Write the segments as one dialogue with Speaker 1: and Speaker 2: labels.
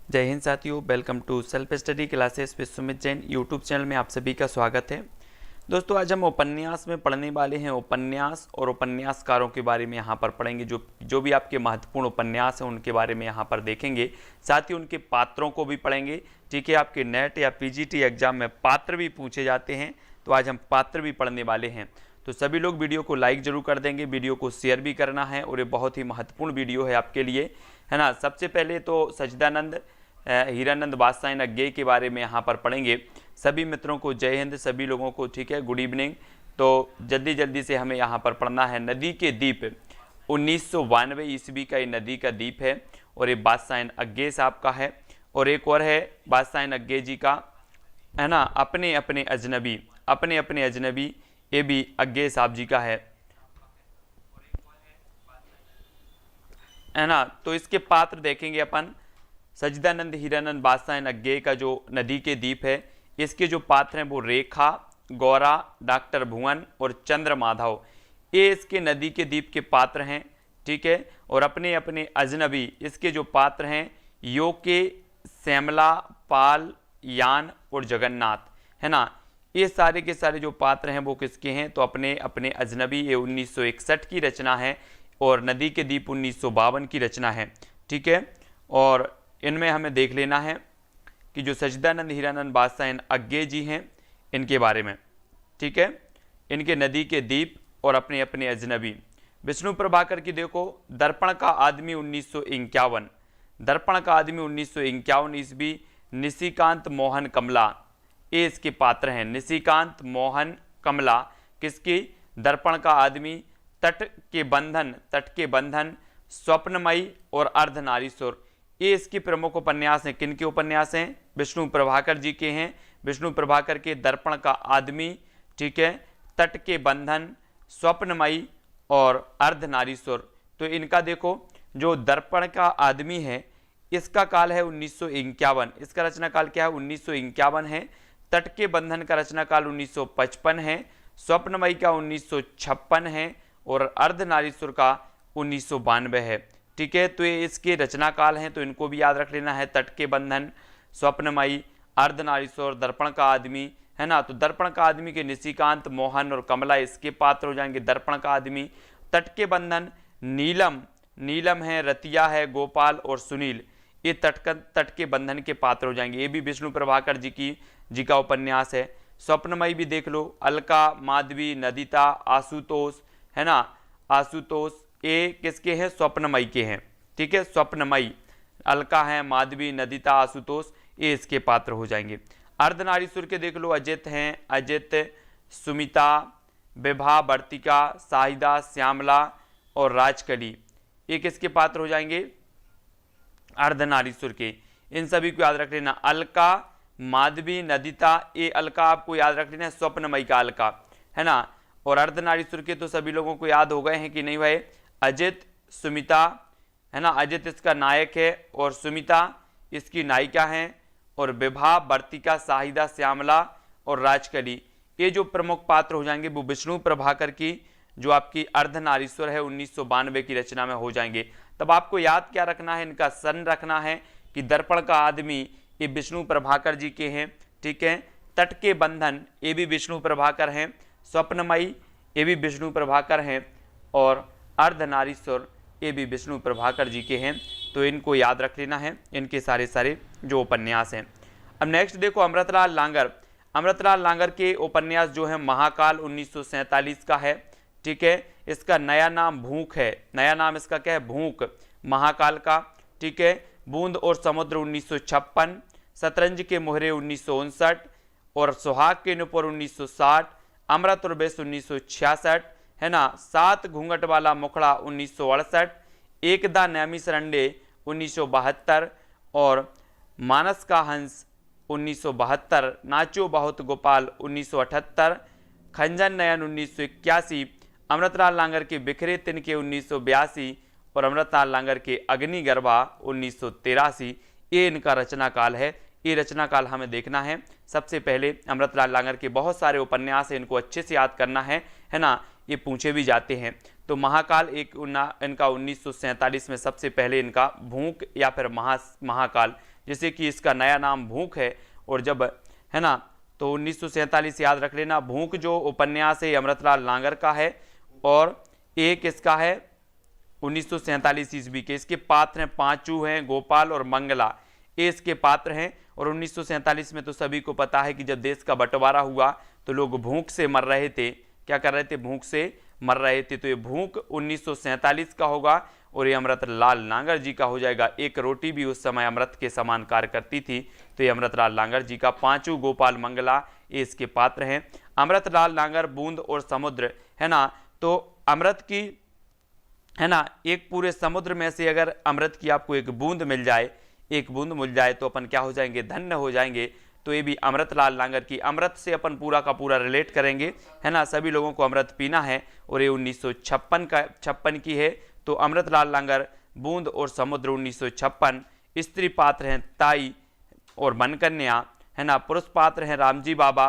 Speaker 1: जय हिंद साथियों, welcome to self study classes with Sumit Jain YouTube channel में आप सभी का स्वागत है। दोस्तों, आज हम उपन्यास में पढ़ने वाले हैं। उपन्यास और उपन्यासकारों के बारे में यहाँ पर पढ़ेंगे। जो भी आपके महत्वपूर्ण उपन्यास हैं उनके बारे में यहाँ पर देखेंगे। साथ ही उनके पात्रों को भी पढ़ेंगे। ठीक है, आपके नेट या पीजीटी एग्जाम में पात्र भी पूछे जाते हैं, तो आज हम पात्र भी पढ़ने वाले हैं। तो सभी लोग वीडियो को लाइक जरूर कर देंगे, वीडियो को शेयर भी करना है, और ये बहुत ही महत्वपूर्ण वीडियो है आपके लिए, है ना। सबसे पहले तो सच्चिदानंद हीरानंद बादशाह नग्गे के बारे में यहाँ पर पढ़ेंगे। सभी मित्रों को जय हिंद, सभी लोगों को ठीक है, गुड इवनिंग। तो जल्दी जल्दी से हमें यहाँ पर पढ़ना है। नदी के द्वीप 1992 ईस्वी का ये नदी का द्वीप है, और ये बादशाह नग्गे साहब का है। और एक और है बादशाह नग्गे जी का, है ना, अपने अपने अजनबी, ये भी अग्गे साहब जी का है ना। तो इसके पात्र देखेंगे अपन। सच्चिदानंद हीरानंद बादशाह नग्गे का जो नदी के द्वीप है, इसके जो पात्र हैं वो रेखा, गौरा, डॉक्टर भुवन और चंद्र माधव, ये इसके नदी के द्वीप के पात्र हैं। ठीक है, और अपने अपने अजनबी, इसके जो पात्र हैं योके, श्यामला, पाल, यान और जगन्नाथ, है ना। ये सारे के सारे जो पात्र हैं वो किसके हैं, तो अपने अपने अजनबी। ये 1961 की रचना है, और नदी के द्वीप 1952 की रचना है। ठीक है, और इनमें हमें देख लेना है कि जो सच्चिदानंद हीरानंद बादशाह नग्गे जी हैं, इनके बारे में। ठीक है, इनके नदी के द्वीप और अपने अपने अजनबी। विष्णु प्रभाकर की देखो, दर्पण का आदमी 1951, दर्पण का आदमी 1951 ईस्वी। निशिकांत मोहन कमला, ये इसके पात्र हैं। निशिकांत मोहन कमला किसकी, दर्पण का आदमी। तट के बंधन, स्वप्नमयी और अर्धनारीश्वर, ये इसकी प्रमुख उपन्यास हैं। किन के उपन्यास हैं, विष्णु प्रभाकर जी के हैं। विष्णु प्रभाकर के दर्पण का आदमी, ठीक है, तट के बंधन, स्वप्नमयी और अर्धनारीश्वर। तो इनका देखो, जो दर्पण का आदमी है इसका काल है 1951, इसका रचना काल क्या है, 1951 है। तट के बंधन का रचना काल 1955 है। स्वप्नमयी का 1956 है, और अर्धनारीश्वर का 1992 है। ठीक है, तो ये इसके रचना काल हैं, तो इनको भी याद रख लेना है। तट के बंधन, स्वप्नमयी, अर्धनारीश्वर, दर्पण का आदमी, है ना। तो दर्पण का आदमी के निशिकांत मोहन और कमला इसके पात्र हो जाएंगे। दर्पण का आदमी, तट के बंधन, नीलम है, रतिया है, गोपाल और सुनील, ये तट के बंधन के पात्र हो जाएंगे। ये भी विष्णु प्रभाकर जी का उपन्यास है। स्वप्नमयी भी देख लो, अलका, माधवी, नदिता, आशुतोष, है ना। आशुतोष ये किसके हैं, स्वप्नमयी के हैं। ठीक है, स्वप्नमयी, अलका है, माधवी, नदिता, आशुतोष, ये इसके पात्र हो जाएंगे। अर्धनारीश्वर के देख लो, अजित हैं, अजित, सुमिता, विभा, वर्तिका, साहिदा, श्यामला और राजकली, ये किसके पात्र हो जाएंगे, अर्धनारीश्वर के। इन सभी को याद रख लेना। अलका, माधवी, नदिता, ये अलका आपको याद रख लेना, स्वप्नमयी का अलका, है ना। और अर्धनारीश्वर के तो सभी लोगों को याद हो गए हैं कि नहीं भाई, अजित, सुमिता, है ना। अजित इसका नायक है और सुमिता इसकी नायिका हैं, और विभा, वर्तिका, साहिदा, श्यामला और राजकली, ये जो प्रमुख पात्र हो जाएंगे वो विष्णु प्रभाकर की जो आपकी अर्धनारीश्वर है 1992 की रचना में हो जाएंगे। तब आपको याद क्या रखना है, इनका सन रखना है कि दर्पण का आदमी ये विष्णु प्रभाकर जी के हैं। ठीक है, तट के बंधन ये भी विष्णु प्रभाकर हैं, स्वप्नमयी ये भी विष्णु प्रभाकर हैं, और अर्धनारीश्वर ये भी विष्णु प्रभाकर जी के हैं। तो इनको याद रख लेना है, इनके सारे जो उपन्यास हैं। अब नेक्स्ट देखो, अमृतलाल लांगर के उपन्यास जो है महाकाल 1947 का है। ठीक है, इसका नया नाम भूख है, नया नाम इसका क्या है, भूख, महाकाल का। ठीक है, बूंद और समुद्र 1956, शतरंज के मोहरे 1959, और सुहाग के नुपुर 1960, अमृत और बेस 1966, है ना। सात घूंघट वाला मुखड़ा 1968, एकदा नैमी सरंडे 1972, और मानस का हंस 1972, नाचो बहुत गोपाल 1978, खंजन नयन 1981, अमृतलाल लांगर के बिखरे तिनके 1982, और अमृतलाल लांगर के अग्निगर्भा 1983, ये इनका रचना काल है। ये रचना काल हमें देखना है। सबसे पहले अमृतलाल लांगर के बहुत सारे उपन्यास हैं, इनको अच्छे से याद करना है ना। ये पूछे भी जाते हैं। तो महाकाल इनका 1947 में सबसे पहले इनका भूख या फिर महाकाल जैसे कि इसका नया नाम भूख है। और जब है ना, तो 1947 याद रख लेना। भूख जो उपन्यास है अमृतलाल नागर का है और एक इसका है 1947 ईस्वी के। इसके पात्र हैं पांचू हैं, गोपाल और मंगला, ये इसके पात्र हैं। और 1947 में तो सभी को पता है कि जब देश का बंटवारा हुआ तो लोग भूख से मर रहे थे। क्या कर रहे थे? भूख से मर रहे थे। तो ये भूख 1947 का होगा और ये अमृतलाल नागर जी का हो जाएगा। एक रोटी भी उस समय अमृत के समान कार्य करती थी, तो ये अमृतलाल नागर जी का। पांचू, गोपाल, मंगला ये इसके पात्र हैं। अमृतलाल नागर बूंद और समुद्र है ना, तो अमृत की है ना, एक पूरे समुद्र में से अगर अमृत की आपको एक बूंद मिल जाए, एक बूंद मिल जाए तो अपन क्या हो जाएंगे? धन्य हो जाएंगे। तो ये भी अमृतलाल नागर की। अमृत से अपन पूरा का पूरा रिलेट करेंगे है ना, सभी लोगों को अमृत पीना है और ये 1956 की है। तो अमृतलाल नागर बूंद और समुद्र 1956। स्त्री पात्र हैं ताई और मनकन्या है ना। पुरुष पात्र हैं रामजी बाबा,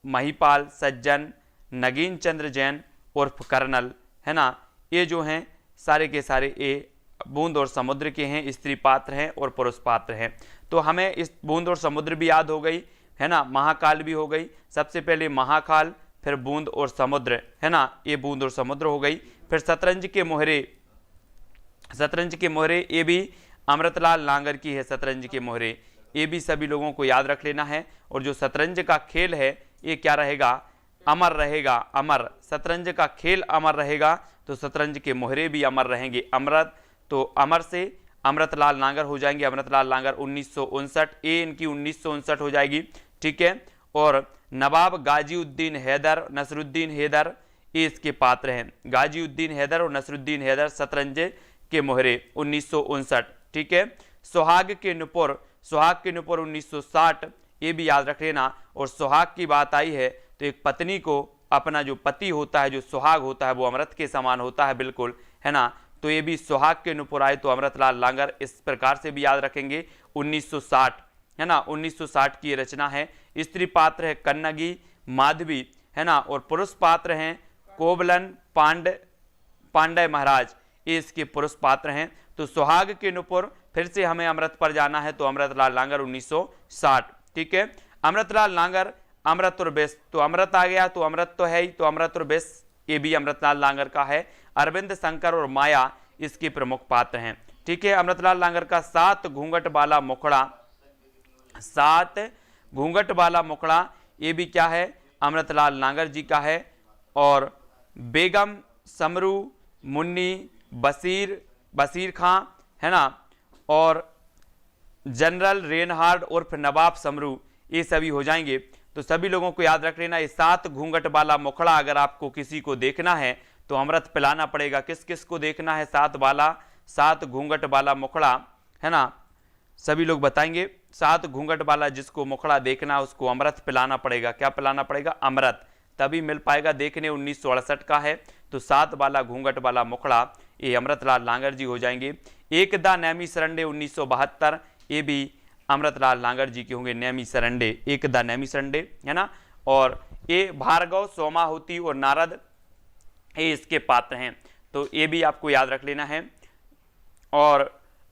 Speaker 1: महिपाल, सज्जन, नगीन चंद्र जैन उर्फ कर्नल है ना। ये जो हैं सारे के सारे ये बूंद और समुद्र के हैं, स्त्री पात्र हैं और पुरुष पात्र हैं। तो हमें इस बूंद और समुद्र भी याद हो गई है ना, महाकाल भी हो गई। सबसे पहले महाकाल, फिर बूंद और समुद्र है ना, ये बूंद और समुद्र हो गई। फिर शतरंज के मोहरे, शतरंज के मोहरे ये भी अमृतलाल नागर की है। शतरंज के मोहरे ये भी सभी लोगों को याद रख लेना है। और जो शतरंज का खेल है ये क्या रहेगा? अमर रहेगा, अमर। शतरंज का खेल अमर रहेगा तो शतरंज के मोहरे भी अमर रहेंगे। अमृत, तो अमर से अमृतलाल नागर हो जाएंगे। अमृतलाल नागर 1959, ये इनकी 1959 हो जाएगी, ठीक है। और नवाब गाजीउद्दीन हैदर, नसरुद्दीन हैदर ये इसके पात्र हैं। गाजीउद्दीन हैदर और नसरुद्दीन हैदर, शतरंज के मोहरे 1959, ठीक है। सुहाग के नुपुर, सुहाग के नुपुर 1960, ये भी याद रख लेना। और सुहाग की बात आई है तो एक पत्नी को अपना जो पति होता है, जो सुहाग होता है, वो अमृत के समान होता है, बिल्कुल है ना। तो ये भी सुहाग के नुपुर आए तो अमृतलाल नागर इस प्रकार से भी याद रखेंगे। 1960 है ना, 1960 की रचना है। स्त्री पात्र है कन्नगी, माधवी है ना। और पुरुष पात्र हैं कोवलन, पांडे महाराज, ये इसके पुरुष पात्र हैं। तो सुहाग के नुपुर, फिर से हमें अमृत पर जाना है तो अमृतलाल नागर 1960, ठीक है। अमृतलाल नागर, अमृत और बेस, तो अमृत आ गया तो अमृत तो है ही, तो अमृत और बेस ये भी अमृतलाल नागर का है। अरविंद शंकर और माया इसके प्रमुख पात्र हैं, ठीक है। अमृतलाल नागर का 7 घूंघट वाला मुखड़ा, 7 घूंघट वाला मुखड़ा ये भी क्या है? अमृतलाल नागर जी का है। और बेगम, समरू, मुन्नी, बशीर खां है ना, और जनरल रेनहार्ड उर्फ नवाब समरू, ये सभी हो जाएंगे। तो सभी लोगों को याद रख लेना। ये 7 घूंघट वाला मुखड़ा अगर आपको किसी को देखना है तो अमृत पिलाना पड़ेगा। किस किस को देखना है? 7 घूंघट वाला मुखड़ा है ना, सभी लोग बताएंगे। 7 घूंघट वाला जिसको मुखड़ा देखना है उसको अमृत पिलाना पड़ेगा। क्या पिलाना पड़ेगा? अमृत, तभी मिल पाएगा। देखने 1968 का है। तो 7 वाला घूंघट वाला मुखड़ा ये अमृतलाल नागर जी हो जाएंगे। एकदा नैमी सरंडे 1972, ये भी अमृतलाल नागर जी के होंगे। नैमी सरंडे, एकदा नैमी सरंडे है ना। और ये भार्गव, सोमाहुति और नारद ये इसके पात्र हैं। तो ये भी आपको याद रख लेना है। और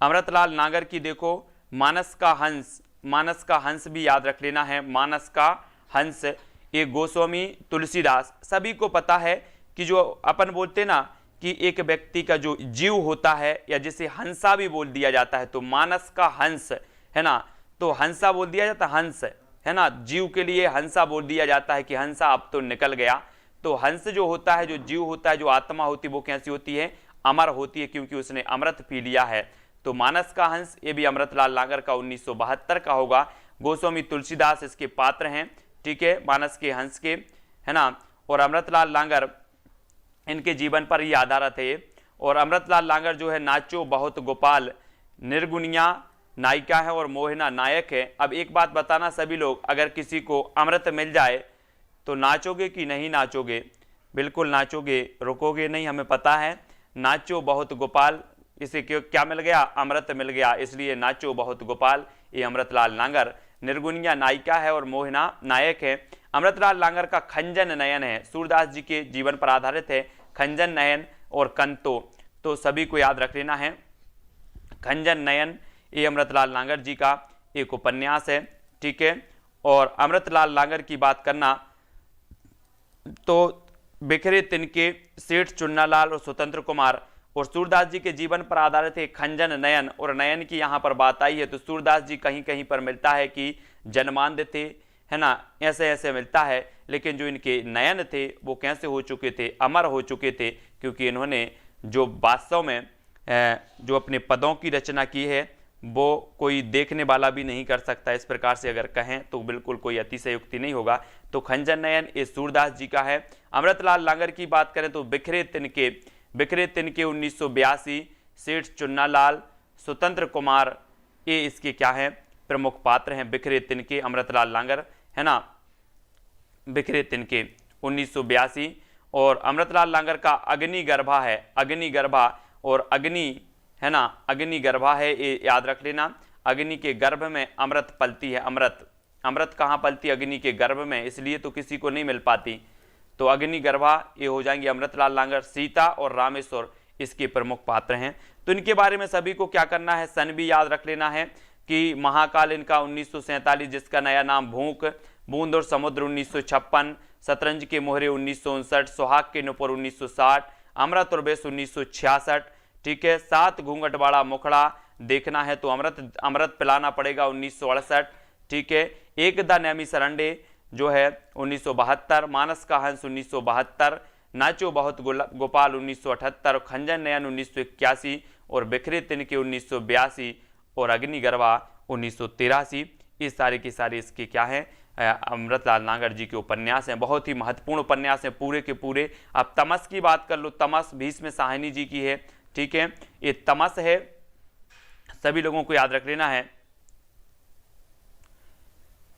Speaker 1: अमृतलाल नागर की देखो मानस का हंस, मानस का हंस भी याद रख लेना है। मानस का हंस ये गोस्वामी तुलसीदास, सभी को पता है कि जो अपन बोलते ना कि एक व्यक्ति का जो जीव होता है या जिसे हंसा भी बोल दिया जाता है, तो मानस का हंस है ना, तो हंसा बोल दिया जाता है, हंस है ना, जीव के लिए हंसा बोल दिया जाता है कि हंसा अब तो निकल गया। तो हंस जो होता है, जो जीव होता है, जो आत्मा होती है, वो कैसी होती है? अमर होती है, क्योंकि उसने अमृत पी लिया है। तो मानस का हंस ये भी अमृतलाल नागर का 1972 का होगा। गोस्वामी तुलसीदास इसके पात्र हैं, ठीक है, मानस के हंस के है ना। और अमृतलाल नागर इनके जीवन पर ही आधारित है। और अमृतलाल नागर जो है नाचो बहुत गोपाल, निर्गुणिया नायिका है और मोहिना नायक है। अब एक बात बताना सभी लोग, अगर किसी को अमृत मिल जाए तो नाचोगे कि नहीं नाचोगे? बिल्कुल नाचोगे, रुकोगे नहीं, हमें पता है। नाचो बहुत गोपाल, इसे क्या मिल गया? अमृत मिल गया, इसलिए नाचो बहुत गोपाल ये अमृतलाल नागर। निर्गुणिया नायिका है और मोहिना नायक है। अमृतलाल नागर का खंजन नयन है, सूरदास जी के जीवन पर आधारित है। खंजन नयन और कंतो, तो सभी को याद रख लेना है। खंजन नयन ये अमृतलाल नागर जी का। एक उपन्यास है, ठीक है। और अमृतलाल लांगर की बात करना तो बिखरे तिनके, सेठ चुन्नालाल और स्वतंत्र कुमार और सूरदास जी के जीवन पर आधारित है खंजन नयन, और नयन की यहाँ पर बात आई है तो सूरदास जी कहीं कहीं पर मिलता है कि जन्मांध थे, है ना, ऐसे ऐसे मिलता है, लेकिन जो इनके नयन थे वो कैसे हो चुके थे, अमर हो चुके थे, क्योंकि इन्होंने जो वास्तव में जो अपने पदों की रचना की है वो कोई देखने वाला भी नहीं कर सकता। इस प्रकार से अगर कहें तो बिल्कुल कोई अतिशयोक्ति नहीं होगा। तो खंजन नयन ये सूरदास जी का है। अमृतलाल लांगर की बात करें तो बिखरे तिनके 1982, सेठ चुन्नालाल, स्वतंत्र कुमार, ये इसके क्या हैं, प्रमुख पात्र हैं। बिखरे तिनके अमृतलाल लांगर, है ना, बिखरे तिनके 1982। और अमृतलाल लांगर का अग्निगर्भा है, अग्निगर्भा, और अग्नि, है ना, अग्निगर्भा है, ये याद रख लेना। अग्नि के गर्भ में अमृत पलती है, अमृत, अमृत कहाँ पलती है, अग्नि के गर्भ में, इसलिए तो किसी को नहीं मिल पाती। तो अग्निगर्भा ये हो जाएंगे अमृतलाल लांगर। सीता और रामेश्वर इसके प्रमुख पात्र हैं। तो इनके बारे में सभी को क्या करना है, सन भी याद रख लेना है कि महाकाल इनका 1947, जिसका नया नाम भूख, बूंद और समुद्र 1956, शतरंज के मोहरे 1959, सुहाग के नुपुर 1960, अमृत और बेस 1966, ठीक है। 7 घूंघट वाला मुखड़ा देखना है तो अमृत पिलाना पड़ेगा 1968, ठीक है। एक द नैमी सरंडे जो है 1972, मानस का हंस 1972, नाचो बहुत गोपाल 1978, खंजन नयन 1981 और बिखरे तिनके 1982 और अग्निगर्भा 1983। इस सारे की सारे इसके क्या हैं, अमृतलाल लांगर जी के उपन्यास हैं। बहुत ही महत्वपूर्ण उपन्यास हैं पूरे के पूरे। अब तमस की बात कर लो, तमस भीष्म साहनी जी की है, ठीक है। ये तमस है, सभी लोगों को याद रख लेना है।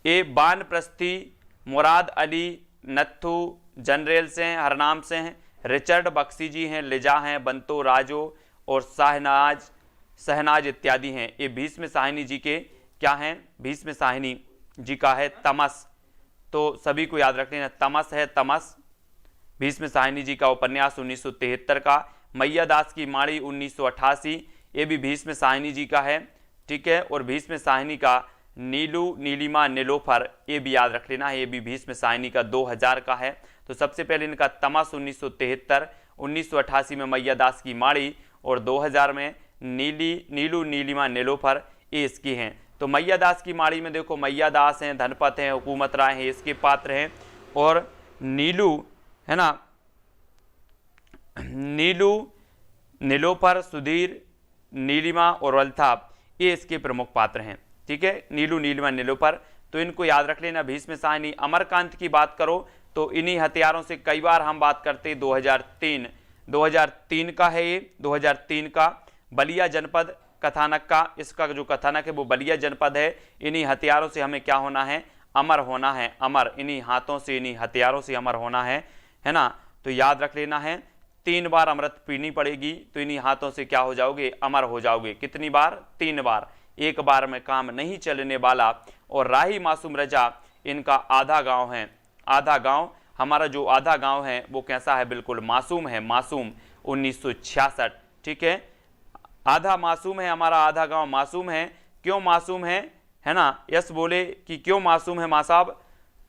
Speaker 1: ये बानप्रस्थी मुराद अली नत्थू जनरल से हैं, हरनाम से हैं, रिचर्ड बख्शी जी हैं, लिजा हैं, बंतो राजो और शहनाज इत्यादि हैं। ये भीष्म साहनी जी के क्या हैं, भीष्म साहनी जी का है तमस। तो सभी को याद रख लेना, तमस है, तमस भीष्म साहनी जी का उपन्यास 1973 का। मैया दास की माड़ी 1988, ये भी भीष्म साहनी जी का है, ठीक है। और भीष्म साहनी का नीलू नीलिमा नीलोफर, ये भी याद रख लेना है, ये भी भीष्म साहनी का 2000 का है। तो सबसे पहले इनका तमस 1973, 1988 में मैया दास की माड़ी और 2000 में नीलू नीलिमा नीलोफर, ये इसकी हैं। तो मैया दास की माड़ी में देखो मैया दास हैं, धनपत हैं, हुकूमत राय हैं, इसके पात्र हैं। और नीलू, है ना, नीलू, नीलोफर, सुधीर, नीलिमा और अल्ताफ, ये इसके प्रमुख पात्र हैं, ठीक है। नीलू नीलिमा नीलोफर, तो इनको याद रख लेना। भीष्म साहनी। अमरकांत की बात करो तो इन्हीं हथियारों से कई बार हम बात करते हैं। 2003 का है ये, 2003 का बलिया जनपद कथानक का, इसका जो कथानक है वो बलिया जनपद है। इन्हीं हथियारों से हमें क्या होना है, अमर होना है, अमर, इन्हीं हाथों से, इन्हीं हथियारों से अमर होना है ना। तो याद रख लेना है 3 बार अमृत पीनी पड़ेगी तो इन्हीं हाथों से क्या हो जाओगे, अमर हो जाओगे। कितनी बार, 3 बार, एक बार में काम नहीं चलने वाला। और राही मासूम रजा इनका आधा गांव है, आधा गांव, हमारा जो आधा गांव है वो कैसा है, बिल्कुल मासूम है, मासूम 1966, ठीक है। आधा मासूम है हमारा, आधा गांव मासूम है। क्यों मासूम है ना, यस बोले कि क्यों मासूम है माँ साहब,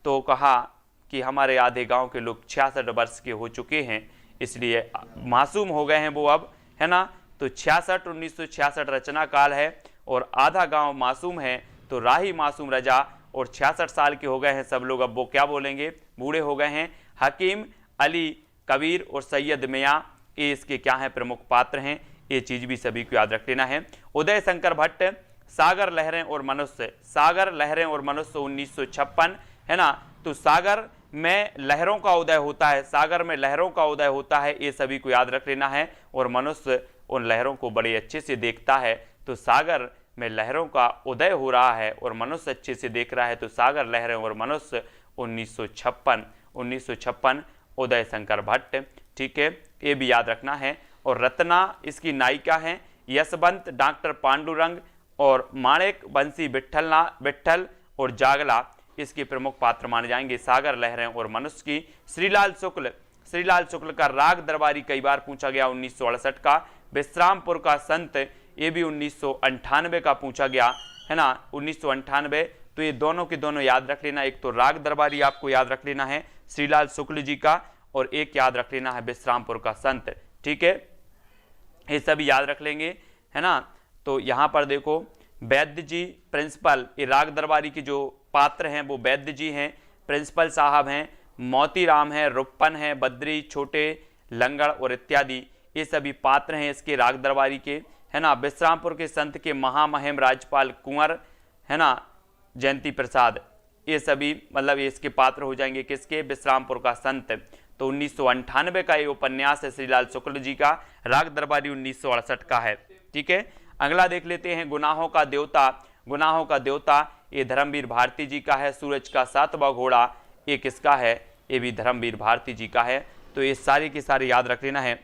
Speaker 1: तो कहा कि हमारे आधे गांव के लोग 66 वर्ष के हो चुके हैं, इसलिए मासूम हो गए हैं वो अब, है ना। तो 1966 रचना काल है और आधा गांव मासूम है। तो राही मासूम रजा और 66 साल के हो गए हैं सब लोग, अब वो क्या बोलेंगे, बूढ़े हो गए हैं। हकीम अली कबीर और सैयद मियाँ, ये इसके क्या हैं, प्रमुख पात्र हैं। ये चीज भी सभी को याद रख लेना है। उदय शंकर भट्ट, सागर लहरें और मनुष्य, सागर लहरें और मनुष्य 1956, है ना। तो सागर में लहरों का उदय होता है, सागर में लहरों का उदय होता है, ये सभी को याद रख लेना है। और मनुष्य उन लहरों को बड़े अच्छे से देखता है। तो सागर में लहरों का उदय हो रहा है और मनुष्य अच्छे से देख रहा है। तो सागर लहरें और मनुष्य 1956 उदय शंकर भट्ट, ठीक है, ये भी याद रखना है। और रत्ना इसकी नायिका हैं, यशवंत, डॉक्टर पांडुरंग और माणिक बंसी विट्ठल और जागला इसके प्रमुख पात्र माने जाएंगे। सागर लहरें और मनुष्य की। श्रीलाल शुक्ल का राग दरबारी कई बार पूछा गया, 1968 का। विश्रामपुर का संत, ये भी 1998 का पूछा गया। है ना 1998। तो ये दोनों के दोनों याद रख लेना, एक तो राग दरबारी आपको याद रख लेना है श्रीलाल शुक्ल जी का, और एक याद रख लेना है विश्रामपुर का संत। ठीक है, ये सभी याद रख लेंगे, है ना। तो यहाँ पर देखो वैद्य जी प्रिंसिपल, ये राग दरबारी के जो पात्र हैं वो वैद्य जी हैं, प्रिंसिपल साहब हैं, मोतीराम है, रुप्पन है, बद्री, छोटे, लंगड़ और इत्यादि, ये सभी पात्र हैं इसके राग दरबारी के, है ना। विश्रामपुर के संत के महामहिम राज्यपाल कुंवर, है ना, जयंती प्रसाद, ये सभी मतलब ये इसके पात्र हो जाएंगे किसके, विश्रामपुर का संत। तो 1998 का ये उपन्यास है श्रीलाल शुक्ल जी का, राग दरबारी 1968 का है। ठीक है, अगला देख लेते हैं गुनाहों का देवता। गुनाहों का देवता ये धर्मवीर भारती जी का है। सूरज का सातवां घोड़ा ये किसका है, ये भी धर्मवीर भारती जी का है। तो ये सारे के सारे याद रख लेना है।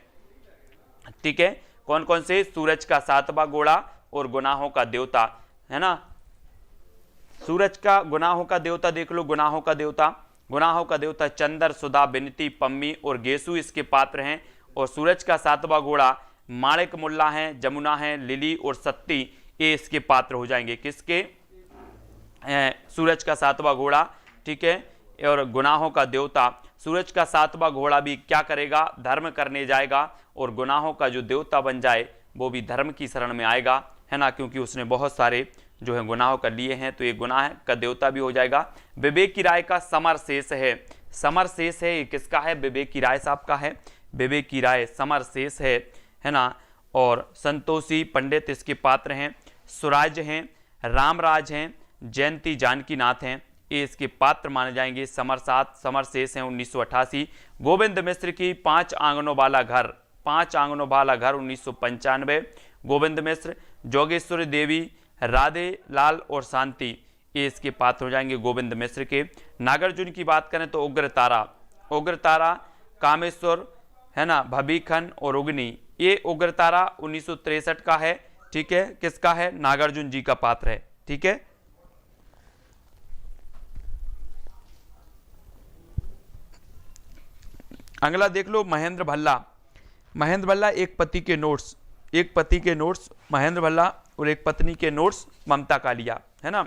Speaker 1: ठीक है, कौन कौन से, सूरज का सातवां घोड़ा और गुनाहों का देवता, है ना। सूरज का गुनाहों का देवता देख लो, गुनाहों का देवता, गुनाहों का देवता चंद्र, सुधा, बिनती, पम्मी और गेसु इसके पात्र हैं। और सूरज का सातवां घोड़ा माणिक मुल्ला हैं, जमुना हैं, लिली और सत्ती, ये इसके पात्र हो जाएंगे किसके, सूरज का सातवां घोड़ा। ठीक है, और गुनाहों का देवता, सूरज का सातवां घोड़ा भी क्या करेगा, धर्म करने जाएगा, और गुनाहों का जो देवता बन जाए वो भी धर्म की शरण में आएगा, है ना, क्योंकि उसने बहुत सारे जो है गुनाहों कर लिए हैं, तो ये गुनाह का देवता भी हो जाएगा। विवेक की राय का समर शेष है, समर शेष है, ये किसका है, विवेक की राय साहब का है, विवेक की राय समर शेष है ना। और संतोषी पंडित इसके पात्र हैं, सुराज हैं, रामराज हैं, जयंती जानकीनाथ हैं, ये इसके पात्र माने जाएंगे। समर शेष हैं 1988। गोविंद मिश्र की 5 आंगनों वाला घर, 5 आंगनों वाला घर 1995, गोविंद मिश्र। जोगेश्वरी देवी, राधे लाल और शांति, ये इसके पात्र हो जाएंगे गोविंद मिश्र के। नागार्जुन की बात करें तो उग्र तारा, कामेश्वर, है ना, भबीखन और उगनी, ये उग्र तारा 1963 का है। ठीक है, किसका है, नागार्जुन जी का पात्र है। ठीक है, अगला देख लो महेंद्र भल्ला। महेंद्र भल्ला एक पति के नोट्स, महेंद्र भल्ला और एक पत्नी के नोट्स ममता कालिया, है ना।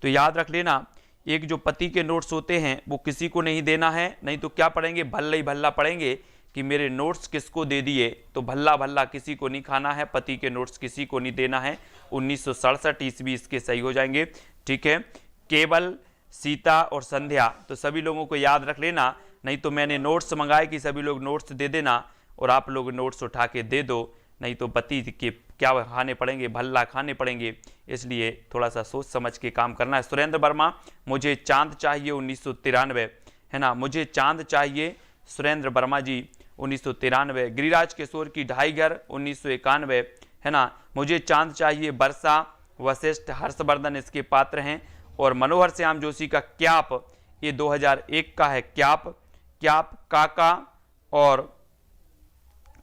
Speaker 1: तो याद रख लेना, एक जो पति के नोट्स होते हैं वो किसी को नहीं देना है, नहीं तो क्या पढ़ेंगे, भल्ला ही भल्ला पढ़ेंगे कि मेरे नोट्स किसको दे दिए, तो भल्ला भल्ला किसी को नहीं खाना है, पति के नोट्स किसी को नहीं देना है। 1967 ईस्वी इसके सही हो जाएंगे। ठीक है, केवल, सीता और संध्या, तो सभी लोगों को याद रख लेना, नहीं तो मैंने नोट्स मंगाए कि सभी लोग नोट्स दे देना और आप लोग नोट्स उठा के दे दो, नहीं तो पति के क्या खाने पड़ेंगे, भल्ला खाने पड़ेंगे, इसलिए थोड़ा सा सोच समझ के काम करना है। सुरेंद्र वर्मा, मुझे चांद चाहिए 1993, है ना, मुझे चांद चाहिए, सुरेंद्र वर्मा जी 1993। गिरिराज किशोर की ढाई घर 1991, है ना, मुझे चांद चाहिए, वर्षा, वशिष्ठ, हर्षवर्धन इसके पात्र हैं। और मनोहर श्याम जोशी का क्याप, ये 2001 का है, क्याप, काका और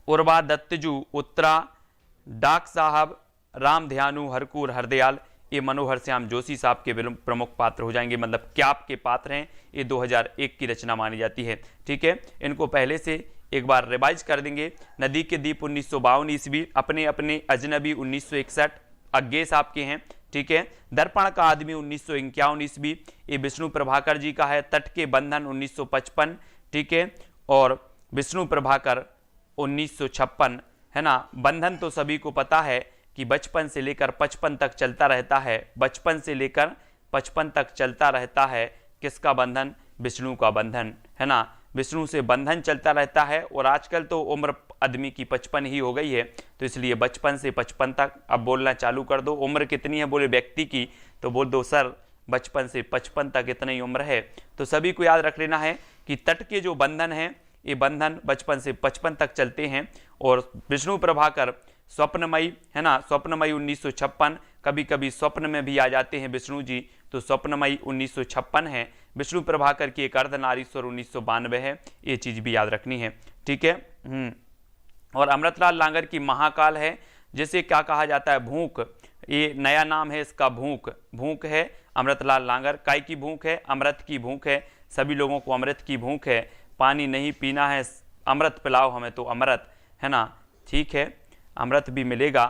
Speaker 1: उर्वा दत्तजू उत्तरा, डाक साहब, राम ध्यानु, हरकूर, हरदयाल, ये मनोहर श्याम जोशी साहब के प्रमुख पात्र हो जाएंगे, मतलब क्याप के पात्र हैं। ये 2001 की रचना मानी जाती है। ठीक है, इनको पहले से एक बार रिवाइज कर देंगे। नदी के दीप 1952 ईस्वी, अपने अपने अजनबी 1961, अज्ञे साहब के हैं। ठीक है, दर्पण का आदमी 1951 ईस्वी, ये विष्णु प्रभाकर जी का है। तट के बंधन 1955, ठीक है, और विष्णु प्रभाकर 1956, है ना। बंधन तो सभी को पता है कि बचपन से लेकर 55 तक चलता रहता है, बचपन से लेकर 55 तक चलता रहता है, किसका बंधन, विष्णु का बंधन, है ना। विष्णु से बंधन चलता रहता है, और आजकल तो उम्र आदमी की 55 ही हो गई है, तो इसलिए बचपन से 55 तक अब बोलना चालू कर दो। उम्र कितनी है बोले व्यक्ति की, तो बोल दो सर बचपन से 55 तक इतनी ही उम्र है। तो सभी को याद रख लेना है कि तट के जो बंधन हैं, ये बंधन बचपन से 55 तक चलते हैं। और विष्णु प्रभाकर स्वप्नमयी, है ना, स्वप्नमयी 1956, कभी कभी स्वप्न में भी आ जाते हैं विष्णु जी, तो स्वप्नमयी 1956 है। विष्णु प्रभाकर की एक अर्धनारीश्वर 1992 है, ये चीज भी याद रखनी है। ठीक है, और अमृतलाल लांगर की महाकाल है, जिसे क्या कहा जाता है, भूख, ये नया नाम है इसका, भूख है अमृतलाल लांगर। काय की भूख है, अमृत की भूख है, सभी लोगों को अमृत की भूख है, पानी नहीं पीना है, अमृत पिलाओ हमें तो अमृत, है ना। ठीक है, अमृत भी मिलेगा,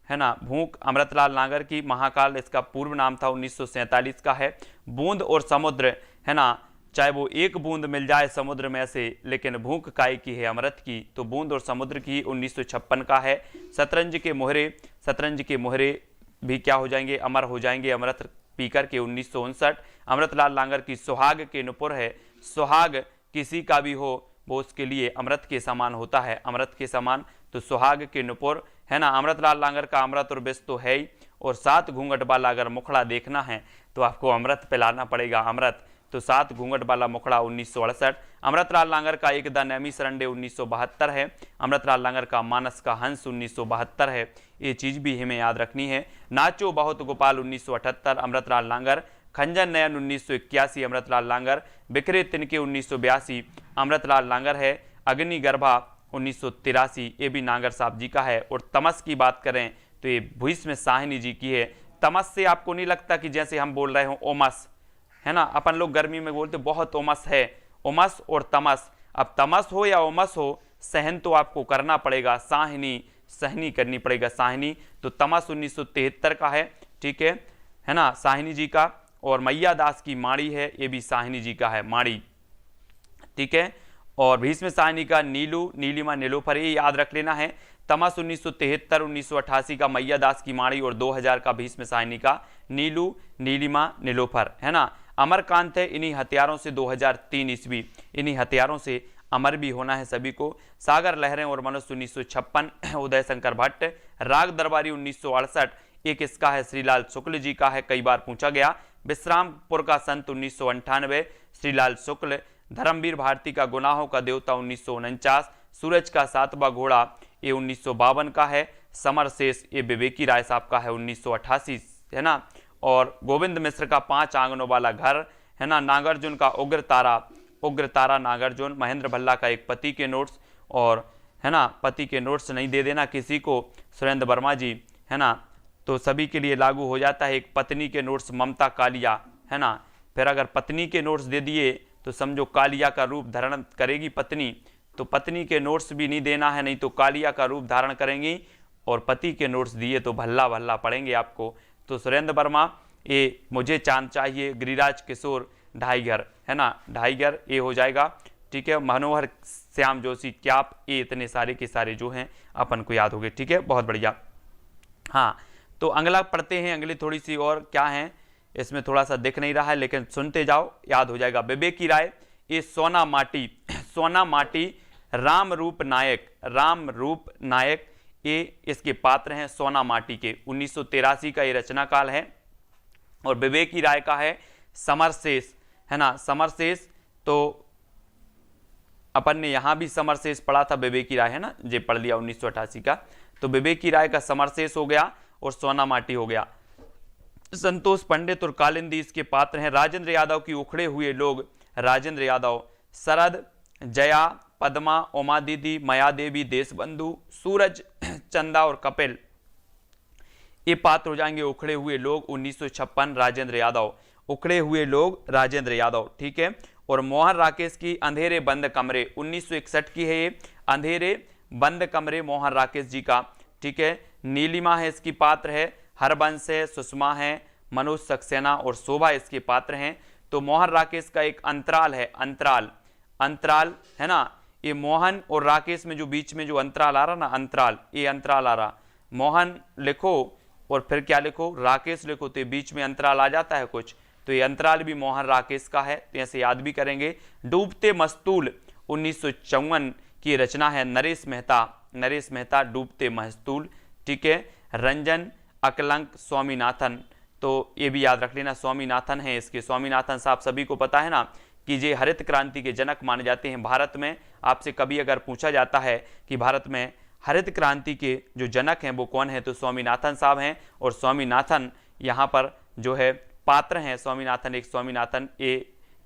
Speaker 1: है ना, भूख अमृतलाल नागर की, महाकाल इसका पूर्व नाम था, 1947 का है। बूंद और समुद्र, है ना, चाहे वो एक बूंद मिल जाए समुद्र में से, लेकिन भूख काय की है अमृत की, तो बूंद और समुद्र की 1956 का है। शतरंज के मोहरे भी क्या हो जाएंगे, अमर हो जाएंगे अमृत पीकर के, 1959। अमृतलाल नागर की सुहाग के नुपुर है, सुहाग किसी का भी हो वो उसके लिए अमृत के समान होता है, अमृत के समान, तो सुहाग के नुपुर, है ना। अमृतलाल नागर का अमृत और विष तो है ही, और 7 घूंघट वाला अगर मुखड़ा देखना है तो आपको अमृत पिलाना पड़ेगा, अमृत, तो 7 घूंघट वाला मुखड़ा 1968। अमृतलाल नागर का एक द नैमी सरंडे 1972 है। अमृतलाल नागर का मानस का हंस 1972 है, ये चीज भी हमें याद रखनी है। नाचो बहुत गोपाल 1978 अमृतलाल नागर। खंजन नयन 1981 अमृतलाल नागर। बिखरे तिनके 1982 अमृतलाल नागर है। अग्निगर्भा 1983 ये भी नागर साहब जी का है। और तमस की बात करें तो ये भुइस्म साहिनी जी की है। तमस से आपको नहीं लगता कि जैसे हम बोल रहे हो ओमस, है ना, अपन लोग गर्मी में बोलते बहुत ओमस है, ओमस और तमस। अब तमस हो या ओमस हो, सहन तो आपको करना पड़ेगा, साहिनी सहनी करनी पड़ेगा, साहिनी। तो तमस 1973 का है, ठीक है ना, साहिनी जी का। और मैया दास की माड़ी है, ये भी साहिनी जी का है, माड़ी, ठीक है। और भीष्म साहिनी का नीलू, नीलिमा, नीलोफर, ये याद रख लेना है। तमस 1973, 1988 का मैया दास की माड़ी, और 2000 का भीष्म साहिनी का नीलू, नीलिमा, नीलोफर, है ना। अमरकांत है, इन्हीं हथियारों से 2003 ईस्वी, इन्हीं हथियारों से अमर भी होना है सभी को। सागर लहरें और मनुष्य 1956 उदय शंकर भट्ट। राग दरबारी 1968 एक इसका है, श्रीलाल शुक्ल जी का है, कई बार पूछा गया। विश्रामपुर का संत 1998 श्रीलाल शुक्ल। धर्मवीर भारती का गुनाहों का देवता 1949। सूरज का 7वां घोड़ा ये 1952 का है। समर शेष ये विवेकी राय साहब का है, 1988, है ना। और गोविंद मिश्र का 5 आंगनों वाला घर, है ना। नागार्जुन का उग्र तारा नागार्जुन। महेंद्र भल्ला का एक पति के नोट्स, और है ना, पति के नोट्स नहीं दे देना किसी को, सुरेंद्र वर्मा जी, है ना, तो सभी के लिए लागू हो जाता है। एक पत्नी के नोट्स ममता कालिया, है ना। फिर अगर पत्नी के नोट्स दे दिए तो समझो कालिया का रूप धारण करेगी पत्नी, तो पत्नी के नोट्स भी नहीं देना है, नहीं तो कालिया का रूप धारण करेंगी। और पति के नोट्स दिए तो भल्ला भल्ला पड़ेंगे आपको। तो सुरेंद्र वर्मा ये मुझे चांद चाहिए। गिरिराज किशोर ढाईघर, है ना, ढाईघर ये हो जाएगा, ठीक है। मनोहर श्याम जोशी क्याप, ये इतने सारे के सारे जो हैं अपन को याद हो गए, ठीक है, बहुत बढ़िया। हाँ, तो अगला पढ़ते हैं, अगली थोड़ी सी और क्या है, इसमें थोड़ा सा दिख नहीं रहा है लेकिन सुनते जाओ, याद हो जाएगा। विवेकी राय ये सोना माटी राम रूप नायक ये इसके पात्र हैं, सोना माटी के। 1983 का ये रचना काल है। और विवेकी राय का है समरशेष, है ना, समरशेष। तो अपन ने यहां भी समरशेष पढ़ा था, विवेकी राय, है ना, जे पढ़ लिया 1988 का। तो विवेकी राय का समरशेष हो गया और सोना माटी हो गया। संतोष पंडित और कालिंदी इसके पात्र हैं। राजेंद्र यादव की उखड़े हुए लोग, राजेंद्र यादव। शरद, जया, पद्मा, उमा दीदी, माया देवी, देशबंधु, सूरज, चंदा और कपिल, ये पात्र हो जाएंगे उखड़े हुए लोग। 1956 राजेंद्र यादव, उखड़े हुए लोग राजेंद्र यादव, ठीक है। और मोहन राकेश की अंधेरे बंद कमरे 1961 की है ये, अंधेरे बंद कमरे मोहन राकेश जी का, ठीक है। नीलिमा है इसकी पात्र है। हरबंश है, सुषमा है, मनोज सक्सेना और शोभा इसके पात्र हैं। तो मोहन राकेश का एक अंतराल है, अंतराल, है ना। ये मोहन और राकेश में जो बीच में जो अंतराल आ रहा ना, अंतराल, ये अंतराल आ रहा। मोहन लिखो और फिर क्या लिखो, राकेश लिखो, तो बीच में अंतराल आ जाता है कुछ, तो ये अंतराल भी मोहन राकेश का है, तो ऐसे याद भी करेंगे। डूबते मस्तूल 1954 की रचना है। नरेश मेहता डूबते मस्तूल, ठीक है। रंजन अकलंक स्वामीनाथन, तो ये भी याद रख लेना, स्वामीनाथन है इसके। स्वामीनाथन साहब सभी को पता है ना कि ये हरित क्रांति के जनक माने जाते हैं भारत में। आपसे कभी अगर पूछा जाता है कि भारत में हरित क्रांति के जो जनक हैं वो कौन है, तो स्वामीनाथन साहब हैं। और स्वामीनाथन यहाँ पर जो है पात्र हैं, स्वामीनाथन ये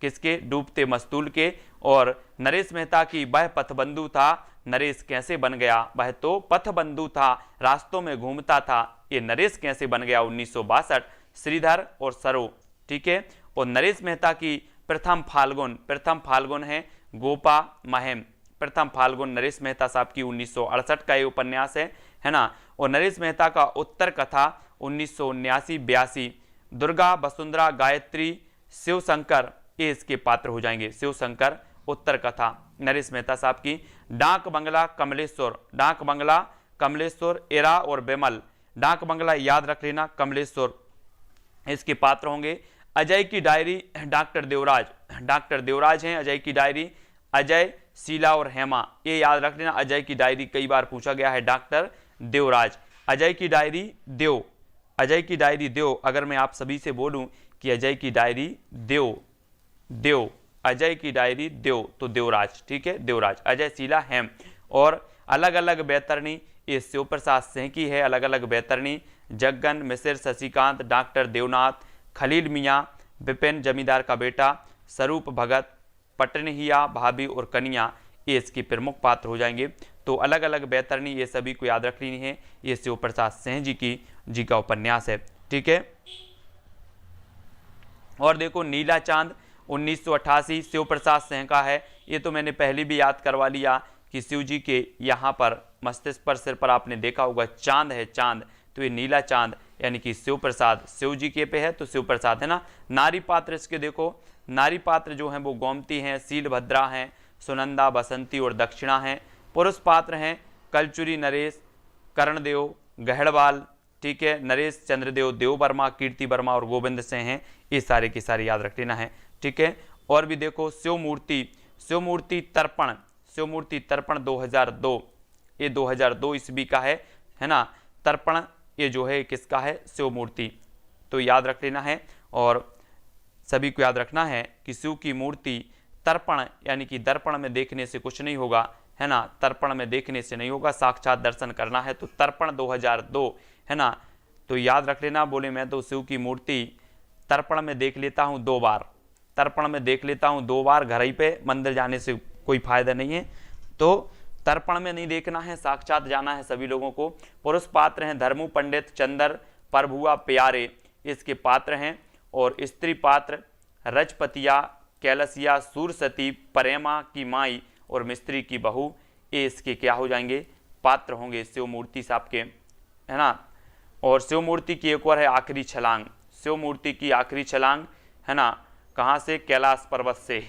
Speaker 1: किसके, डूबते मस्तूल के। और नरेश मेहता की वह पथबंधु था, नरेश कैसे बन गया, वह तो पथबंधु था, रास्तों में घूमता था, ये नरेश कैसे बन गया, 1962। श्रीधर और सरो, ठीक है। और नरेश मेहता की प्रथम फाल्गुन है, गोपा महम, प्रथम फाल्गुन नरेश मेहता साहब की 1968 का ये उपन्यास है ना। और नरेश मेहता का उत्तर कथा 1979-82। दुर्गा, वसुंधरा, गायत्री, शिव शंकर ये इसके पात्र हो जाएंगे। शिव शंकर उत्तर कथा नरेश मेहता साहब की। डाक बंगला कमलेश्वर, डाक बंगला कमलेश्वर, एरा और बेमल, डाक बंगला याद रख लेना, कमलेश्वर इसके पात्र होंगे। अजय की diary doctor Devraj, doctor Devraj हैं अजय की डायरी। अजय, शीला और हेमा ये याद रख लेना। अजय की डायरी कई बार पूछा गया है, डॉक्टर देवराज। अजय की डायरी देव, अजय की डायरी देव। अगर मैं आप सभी से बोलूं कि अजय की डायरी देव, देव, अजय की डायरी देव तो देवराज, ठीक है, देवराज। अजय, शीला, हेम। और अलग अलग बैतरणी ये शिव प्रसाद सिंह की है। अलग अलग बैतरणी जगन, मिसिर, शशिकांत, डॉक्टर देवनाथ, खलील मियाँ, विपिन जमींदार का बेटा, स्वरूप भगत, पटनहिया, भाभी और कन्या ये इसके प्रमुख पात्र हो जाएंगे। तो अलग अलग बैतरणी ये सभी को याद रख लेनी है। ये शिव प्रसाद सिंह जी का उपन्यास है, ठीक है। और देखो नीला चांद 1988 शिव प्रसाद सिंह का है। ये तो मैंने पहले भी याद करवा लिया कि शिव जी के यहाँ पर मस्तिष्क पर, सिर पर आपने देखा होगा चांद है, चांद, तो ये नीला चांद यानी कि शिव प्रसाद, शिव जी के पे है तो शिव प्रसाद है ना। नारी पात्र इसके देखो, नारी पात्र जो हैं वो गोमती हैं, शीलभद्रा हैं, सुनंदा, बसंती और दक्षिणा हैं। पुरुष पात्र हैं कलचुरी, नरेश, कर्णदेव, गहड़वाल, ठीक है, नरेश चंद्रदेव, देव वर्मा, कीर्ति वर्मा और गोविंद सिंह हैं। ये सारे के सारे याद रख लेना है, ठीक है। और भी देखो शिव मूर्ति, शिव मूर्ति तर्पण, शिव मूर्ति तर्पण 2002, ये 2002 ईस्वी का है ना। तर्पण ये जो है किसका है, शिव मूर्ति, तो याद रख लेना है। और सभी को याद रखना है कि शिव की मूर्ति तर्पण यानी कि दर्पण में देखने से कुछ नहीं होगा, है ना, तर्पण में देखने से नहीं होगा, साक्षात दर्शन करना है। तो तर्पण 2002 है ना, तो याद रख लेना। बोले मैं तो शिव की मूर्ति तर्पण में देख लेता हूँ 2 बार, तर्पण में देख लेता हूँ 2 बार, घर ही पे, मंदिर जाने से कोई फायदा नहीं है। तो तर्पण में नहीं देखना है, साक्षात जाना है सभी लोगों को। पुरुष पात्र हैं धर्मू, पंडित, चंदर, प्रभुआ, प्यारे इसके पात्र हैं। और स्त्री पात्र रजपतिया, कैलसिया, सूरसती, प्रेमा की माई और मिस्त्री की बहू ये इसके क्या हो जाएंगे, पात्र होंगे शिव मूर्ति साहब के, है ना। और शिव मूर्ति की एक और है आखिरी छलांग, शिव मूर्ति की आखिरी छलांग, है ना, कहाँ से, कैलाश पर्वत से,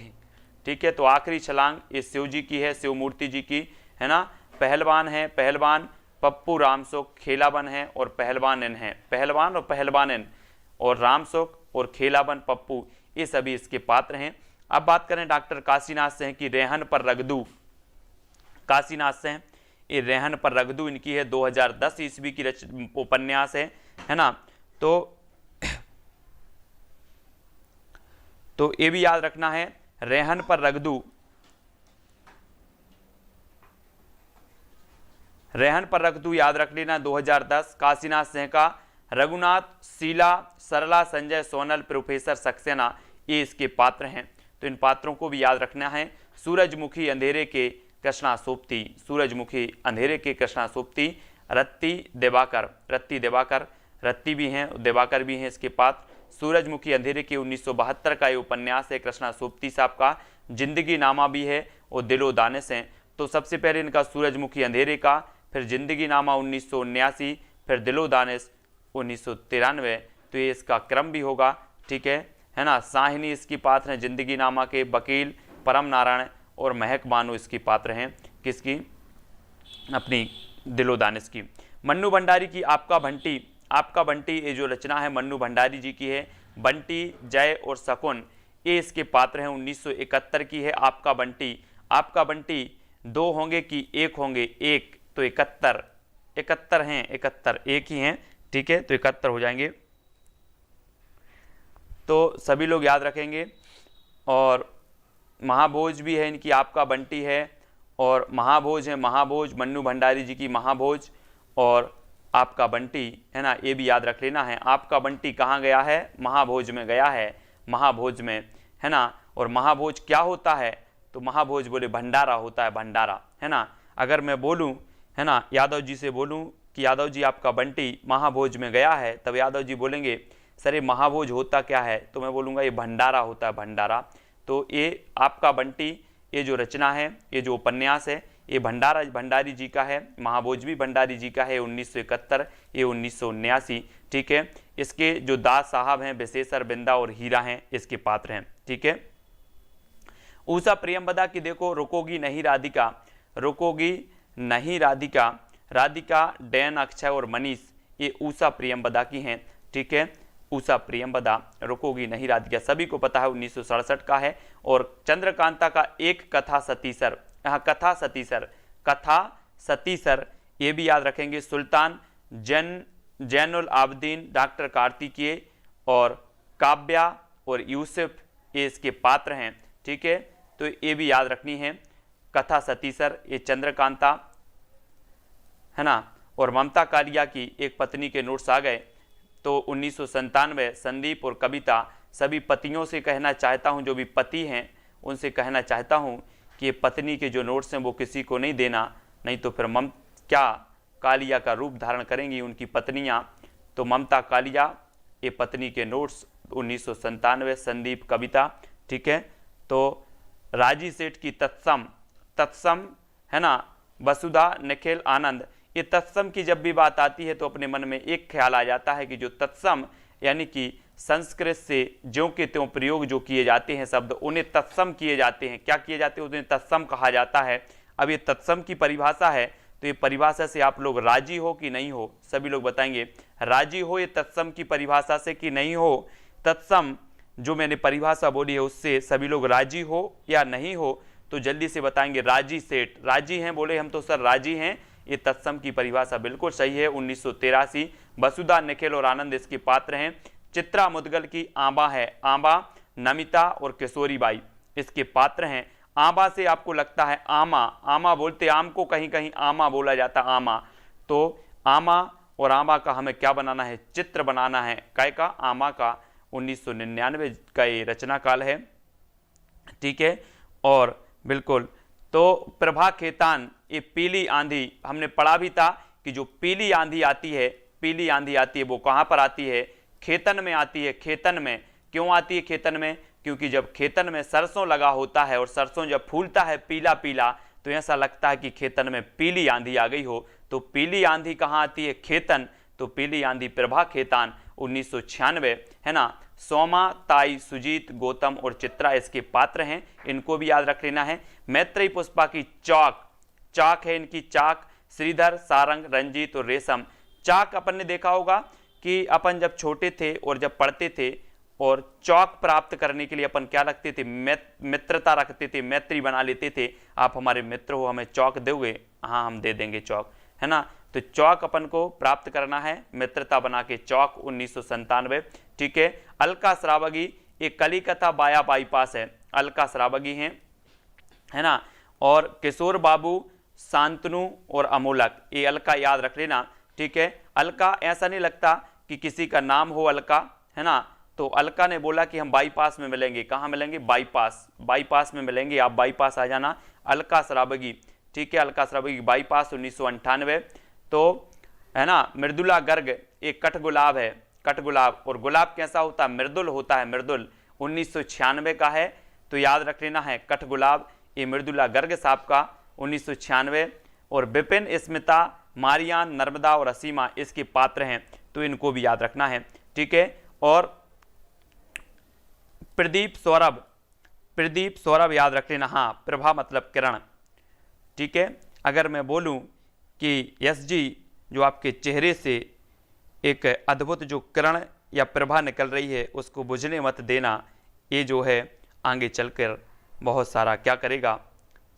Speaker 1: ठीक है। तो आखिरी छलांग ये शिव जी की है, शिव मूर्ति जी की, है ना। पहलवान है, पहलवान पप्पू, रामसुख, खेलावन है और पहलवान इन है, पहलवान और पहलवान इन और रामसुख और खेलावन पप्पू ये सभी इसके पात्र हैं। अब बात करें डॉक्टर काशीनाथ सिंह की, रेहन पर रगदू, काशीनाथ सिंह ये रेहन पर रगदू इनकी है, 2010 ईस्वी की उपन्यास है ना। तो ये भी याद रखना है, रेहन पर रगदू, रेहन पर रगदू याद रख लेना 2010 काशीनाथ सिंह का। रघुनाथ, शीला, सरला, संजय, सोनल, प्रोफेसर सक्सेना ये इसके पात्र हैं। तो इन पात्रों को भी याद रखना है। सूरजमुखी अंधेरे के कृष्णा सोप्ती, सूरजमुखी अंधेरे के कृष्णा सोप्ती, रत्ती देवाकर, रत्ती देवाकर, रत्ती भी हैं, देवाकर भी हैं इसके पात्र। सूरजमुखी अंधेरे के 1972 का ये उपन्यास है कृष्णा सोप्ती साहब का। जिंदगी नामा भी है और दिलो दानिश हैं। तो सबसे पहले इनका सूरजमुखी अंधेरे का, फिर जिंदगी नामा 1979, फिर दिलो दानिश 1993। तो ये इसका क्रम भी होगा, ठीक है ना। साहिनी इसकी पात्र हैं जिंदगी नामा के। वकील परम नारायण और महक बानो इसकी पात्र हैं, किसकी, अपनी दिलो दानिश की। मन्नू भंडारी की आपका बंटी, आपका बंटी ये जो रचना है मन्नू भंडारी जी की है। बंटी, जय और शकुन ये इसके पात्र हैं, 1971 की है आपका बंटी। आपका बंटी 2 होंगे कि 1 होंगे, 1 तो 71, 71 हैं, 71 एक ही हैं, ठीक है। तो 71 हो जाएंगे, तो सभी लोग याद रखेंगे। और महाभोज भी है इनकी, आपका बंटी है और महाभोज है, महाभोज मन्नू भंडारी जी की महाभोज और आपका बंटी, है ना, ये भी याद रख लेना है। आपका बंटी कहाँ गया है, महाभोज में गया है, महाभोज में, है ना। और महाभोज क्या होता है, तो महाभोज बोले भंडारा होता है, भंडारा, है ना। अगर मैं बोलूं, है ना, यादव जी से बोलूं कि यादव जी आपका बंटी महाभोज में गया है, तब यादव जी बोलेंगे सर ये महाभोज होता क्या है, तो मैं बोलूँगा ये भंडारा होता है, भंडारा। तो ये आपका बंटी ये जो रचना है, ये जो उपन्यास है, ये भंडारी जी का है, महाभोज भी भंडारी जी का है 1971, ये 1979। ठीक है, इसके जो दास साहब हैं विशेषर, बिंदा और हीरा हैं, इसके पात्र हैं। ठीक है, ऊषा प्रियंवदा की देखो, रुकोगी नहीं राधिका, रुकोगी नहीं राधिका, राधिका, डैन, अक्षय और मनीष, ये ऊषा प्रियंवदा की हैं। ठीक है, ऊषा प्रियंवदा, रुकोगी नहीं राधिका सभी को पता है 1967 का है। और चंद्रकांता का एक कथा सतीसर, यहाँ कथा सतीसर, कथा सतीसर ये भी याद रखेंगे। सुल्तान, जैनुल आबदीन, डॉक्टर कार्तिकेय और काव्या और यूसुफ ये इसके पात्र हैं। ठीक है, तो ये भी याद रखनी है। कथा सतीसर ये चंद्रकांता है ना। और ममता कालिया की एक पत्नी के नोट्स आ गए, तो 1997 संदीप और कविता, सभी पतियों से कहना चाहता हूं, जो भी पति हैं उनसे कहना चाहता हूं कि ये पत्नी के जो नोट्स हैं वो किसी को नहीं देना, नहीं तो फिर क्या कालिया का रूप धारण करेंगी उनकी पत्नियां। तो ममता कालिया ये पत्नी के नोट्स 1997 संदीप कविता। ठीक है, तो राजी सेठ की तत्सम, तत्सम है ना, वसुधा, निखिल, आनंद, ये तत्सम की जब भी बात आती है तो अपने मन में एक ख्याल आ जाता है कि जो तत्सम यानी कि संस्कृत से ज्यों के त्यों प्रयोग जो किए जाते हैं शब्द, उन्हें तत्सम किए जाते हैं। क्या किए जाते हैं? उन्हें तत्सम कहा जाता है। अब ये तत्सम की परिभाषा है, तो ये परिभाषा से आप लोग राजी हो कि नहीं हो? सभी लोग बताएंगे राजी हो ये तत्सम की परिभाषा से कि नहीं हो? तत्सम जो मैंने परिभाषा बोली है उससे सभी लोग राजी हो या नहीं हो? तो जल्दी से बताएंगे। राजी सेठ, राजी हैं? बोले हम तो सर राजी हैं। ये तत्सम की परिभाषा बिल्कुल सही है, 1983। वसुधा, निखिल और आनंद इसके पात्र हैं। चित्रा मुदगल की आंबा है, आंबा, नमिता और किशोरीबाई इसके पात्र हैं। आंबा से आपको लगता है आमा, आमा बोलते, आम को कहीं कहीं आमा बोला जाता, आमा। तो आमा और आंबा का हमें क्या बनाना है? चित्र बनाना है। काय का? आमा का। 1999 का ये रचना काल है। ठीक है, और बिल्कुल तो प्रभा खेतान, ये पीली आंधी हमने पढ़ा भी था कि जो पीली आंधी आती है, पीली आंधी आती है वो कहाँ पर आती है? खेतन में आती है। खेतन में क्यों आती है? खेतन में क्योंकि जब खेतन में सरसों लगा होता है और सरसों जब फूलता है पीला पीला, तो ऐसा लगता है कि खेतन में पीली आंधी आ गई हो। तो पीली आंधी कहाँ आती है? खेतन। तो पीली आंधी प्रभा खेतान 1996 है ना। सोमा, ताई, सुजीत, गौतम और चित्रा इसके पात्र हैं, इनको भी याद रख लेना है। मैत्रेयी पुष्पा की चाक, चाक है इनकी चाक। श्रीधर, सारंग, रंजीत और रेशम। चाक अपन ने देखा होगा कि अपन जब छोटे थे और जब पढ़ते थे और चौक प्राप्त करने के लिए अपन क्या रखते थे? मित्रता रखते थे, मैत्री बना लेते थे। आप हमारे मित्र हो, हमें चौक दोगे? हाँ, हम दे देंगे चौक, है ना। तो चौक अपन को प्राप्त करना है, मित्रता बना के चौक 1997। ठीक है, अलका श्रावगी, ये कलिकता बाया बाईपास है, अलका श्रावगी हैं, है ना। और किशोर बाबू, शांतनु और अमोलक, ये अलका याद रख लेना। ठीक है, अलका ऐसा नहीं लगता कि किसी का नाम हो अलका, है ना। तो अलका ने बोला कि हम बाईपास में मिलेंगे। कहाँ मिलेंगे? बाईपास, बाईपास में मिलेंगे, आप बाईपास आ जाना। अलका श्रावगी, ठीक है, अलका श्रावगी बाईपास 1998। तो है ना। मृदुला गर्ग, एक कठगुलाब है, कठगुलाब, और गुलाब कैसा होता है? मृदुल होता है, मृदुल, 1996 का है। तो याद रख लेना है कठगुलाब, ये मृदुला गर्ग साहब का 1996। और विपिन, स्मिता, मारियान, नर्मदा और असीमा इसके पात्र हैं, तो इनको भी याद रखना है। ठीक है, और प्रदीप, सौरभ, प्रदीप, सौरभ याद रख लेना। हाँ, प्रभा मतलब किरण। ठीक है, अगर मैं बोलूं कि यस जी, जो आपके चेहरे से एक अद्भुत जो किरण या प्रभा निकल रही है उसको बुझने मत देना, ये जो है आगे चलकर बहुत सारा क्या करेगा,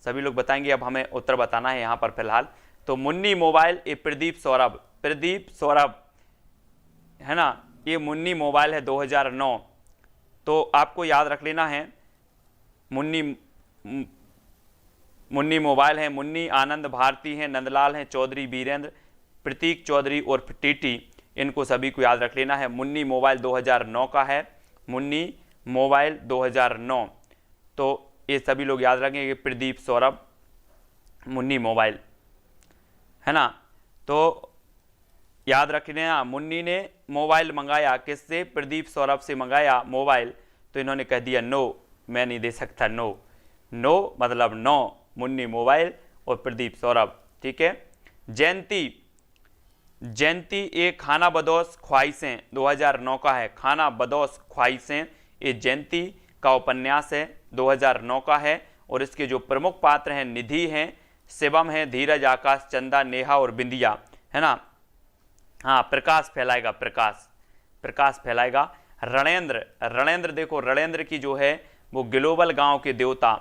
Speaker 1: सभी लोग बताएंगे। अब हमें उत्तर बताना है यहाँ पर फिलहाल। तो मुन्नी मोबाइल, ये प्रदीप सौरभ, प्रदीप सौरभ है ना, ये मुन्नी मोबाइल है 2009। तो आपको याद रख लेना है मुन्नी मोबाइल है। मुन्नी, आनंद, भारती हैं, नंदलाल हैं, चौधरी वीरेंद्र, प्रतीक चौधरी और टीटी, इनको सभी को याद रख लेना है। मुन्नी मोबाइल 2009 का है, मुन्नी मोबाइल 2009। तो ये सभी लोग याद रखेंगे, प्रदीप सौरभ, मुन्नी मोबाइल, है ना। तो याद रखने, मुन्नी ने मोबाइल मंगाया किससे? प्रदीप सौरभ से मंगाया मोबाइल। तो इन्होंने कह दिया नो, मैं नहीं दे सकता, नो, नो मतलब नो। मुन्नी मोबाइल और प्रदीप सौरभ। ठीक है। जयंती, जयंती ये खाना बदोश ख्वाहिशें 2009 का है। खाना बदोश ख्वाहिशें ये जयंती का उपन्यास है, 2009 का है। और इसके जो प्रमुख पात्र हैं निधि हैं, शिवम है, धीरज, आकाश, चंदा, नेहा और बिंदिया, है ना। हाँ, प्रकाश फैलाएगा, प्रकाश फैलाएगा। रणेंद्र, रणेंद्र देखो, रणेंद्र की जो है वो ग्लोबल गांव के देवता,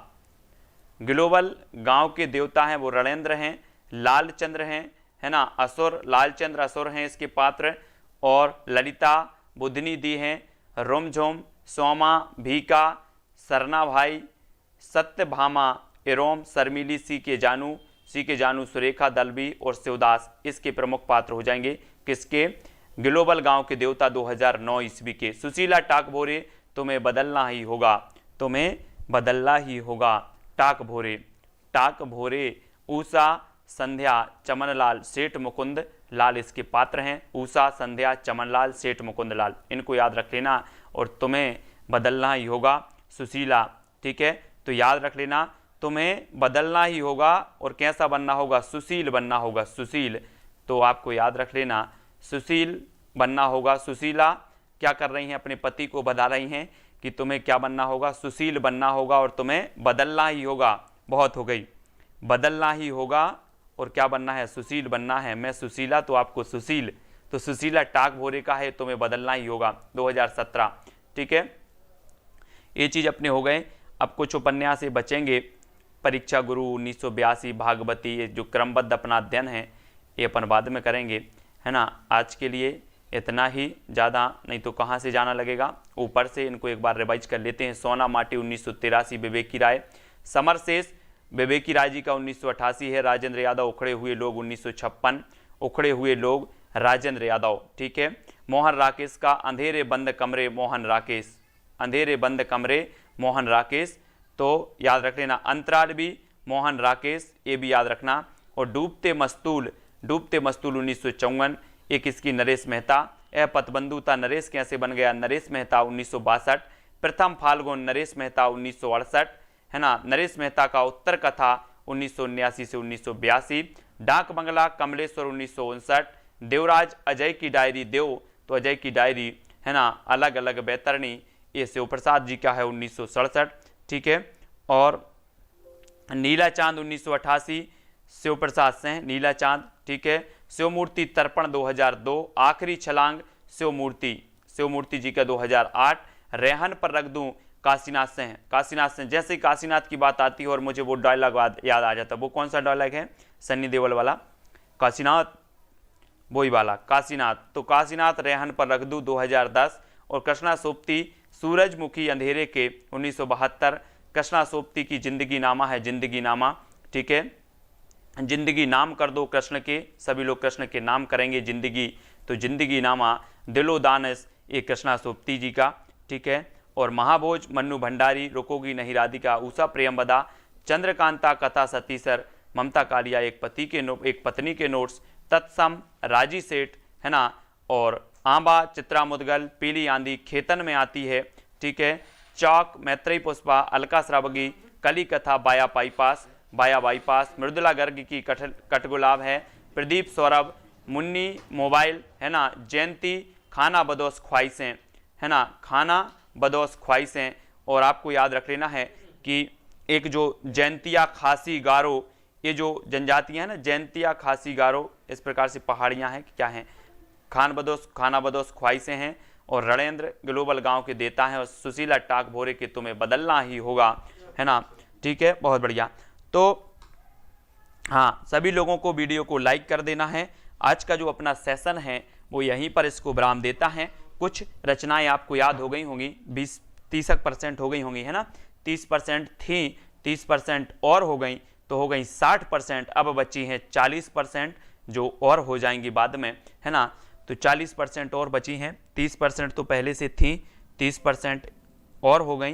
Speaker 1: ग्लोबल गांव के देवता हैं वो रणेंद्र हैं। लालचंद्र हैं, है ना, असुर, लालचंद्र असुर हैं इसके पात्र। और ललिता बुधनी दी हैं। रोमझोम, सोमा, भीका, सरना भाई, सत्यभामा, एरोम, शर्मिली, सी के जानू, सुरेखा, दलबी और शिवदास इसके प्रमुख पात्र हो जाएंगे। किसके? ग्लोबल गांव के देवता 2009 ईस्वी के। सुशीला टाकभोरे, तुम्हें बदलना ही होगा, तुम्हें बदलना ही होगा। टाकभोरे, उषा, संध्या, चमनलाल, सेठ मुकुंद लाल इसके पात्र हैं। उषा, संध्या, चमनलाल, सेठ मुकुंद लाल, इनको याद रख लेना। और तुम्हें बदलना ही होगा, सुशीला। ठीक है, तो याद रख लेना, तुम्हें बदलना ही होगा। और कैसा बनना होगा? सुशील बनना होगा, सुशील। तो आपको याद रख लेना, सुशील बनना होगा। सुशीला क्या कर रही हैं? अपने पति को बता रही हैं कि तुम्हें क्या बनना होगा? सुशील बनना होगा और तुम्हें बदलना ही होगा। बहुत हो गई, बदलना ही होगा और क्या बनना है? सुशील बनना है। मैं सुशीला तो आपको सुशील, तो सुशीला टाकभोरे का है, तुम्हें बदलना ही होगा, 2017। ठीक है, ये चीज अपने हो गए। अब कुछ उपन्यास बचेंगे। परीक्षा गुरु 1982, भागवती, ये जो क्रमबद्ध अपना अध्ययन है ये अपन बाद में करेंगे, है ना। आज के लिए इतना ही, ज़्यादा नहीं तो कहाँ से जाना लगेगा, ऊपर से इनको एक बार रिवाइज कर लेते हैं। सोना माटी 1983, विवेकी राय। समरशेष विवेकी राय जी का 1988 है। राजेंद्र यादव, उखड़े हुए लोग 1956, उखड़े हुए लोग राजेंद्र यादव। ठीक है। मोहन राकेश का अंधेरे बंद कमरे, मोहन राकेश, अंधेरे बंद कमरे, मोहन राकेश। तो याद रख लेना। अंतराल भी मोहन राकेश, ये भी याद रखना। और डूबते मस्तूल 1954, एक इसकी नरेश मेहता। यह पतबंधुता नरेश कैसे बन गया? नरेश मेहता 1962। प्रथम फाल्गुन नरेश मेहता 1968, है ना। नरेश मेहता का उत्तर कथा 1979 से 1982। डाक बंगला कमलेश्वर 1959। देवराज अजय की डायरी, देव तो अजय की डायरी, है ना। अलग अलग बैतरणी, ये शिव प्रसाद जी का है 1967। ठीक है। और नीला चांद 1988, शिव प्रसाद से नीला चांद। ठीक है। शिवमूर्ति तर्पण 2002। आखिरी छलांग शिवमूर्ति जी का 2008। रेहन पर रख दूं काशीनाथ से हैं। काशीनाथ से, जैसे काशीनाथ की बात आती है और मुझे वो डायलॉग याद आ जाता है। वो कौन सा डायलॉग है? सन्नी देओल वाला, काशीनाथ, वही वाला काशीनाथ। तो काशीनाथ रेहन पर रख दूं 2010। और कृष्णा सोप्ती सूरजमुखी अंधेरे के 1972। कृष्णा सोप्ती की जिंदगी नामा है, जिंदगी नामा। ठीक है, जिंदगी नाम कर दो कृष्ण के, सभी लोग कृष्ण के नाम करेंगे जिंदगी, तो जिंदगी नामा। दिलो दानस, ये कृष्णा सोप्ती जी का। ठीक है। और महाभोज मन्नू भंडारी, रुकोगी नहीं राधिका, उषा प्रियंवदा। चंद्रकांता कथा सतीसर, ममता कालिया, एक पत्नी के नोट्स। तत्सम राजी सेठ, है ना। और आंबा चित्रा मुदगल, पीली आंधी खेतन में आती है। ठीक है। चौक मैत्रेयी पुष्पा, अलका श्रावगी, कली कथा, बाया बाईपास। मृदुला गर्ग की कटगुलाब है। प्रदीप सौरभ, मुन्नी मोबाइल, है ना। जयंती खाना बदोश ख्वाहिशें, है ना, खाना बदोश ख्वाहिशें। और आपको याद रख लेना है कि एक जो जयंतिया, खासी, गारो, ये जो जनजातियां हैं ना, जयंतिया, खासी, गारो, इस प्रकार से पहाड़ियां हैं कि क्या हैं, खाना बदोश ख्वाहिशें हैं। और रणेंद्र ग्लोबल गांव के देता है। और सुशीला टाकभोरे के तुम्हें बदलना ही होगा, है ना। ठीक है, बहुत बढ़िया। तो हाँ, सभी लोगों को वीडियो को लाइक कर देना है। आज का जो अपना सेशन है वो यहीं पर इसको विराम देता है। कुछ रचनाएं आपको याद हो गई होंगी, 20-30% हो गई होंगी, है ना। 30% थी, 30% और हो गई, तो हो गई 60%। अब बची हैं 40% जो और हो जाएंगी बाद में, है ना। तो 40% और बची हैं। 30% तो पहले से थी, 30% और हो गई,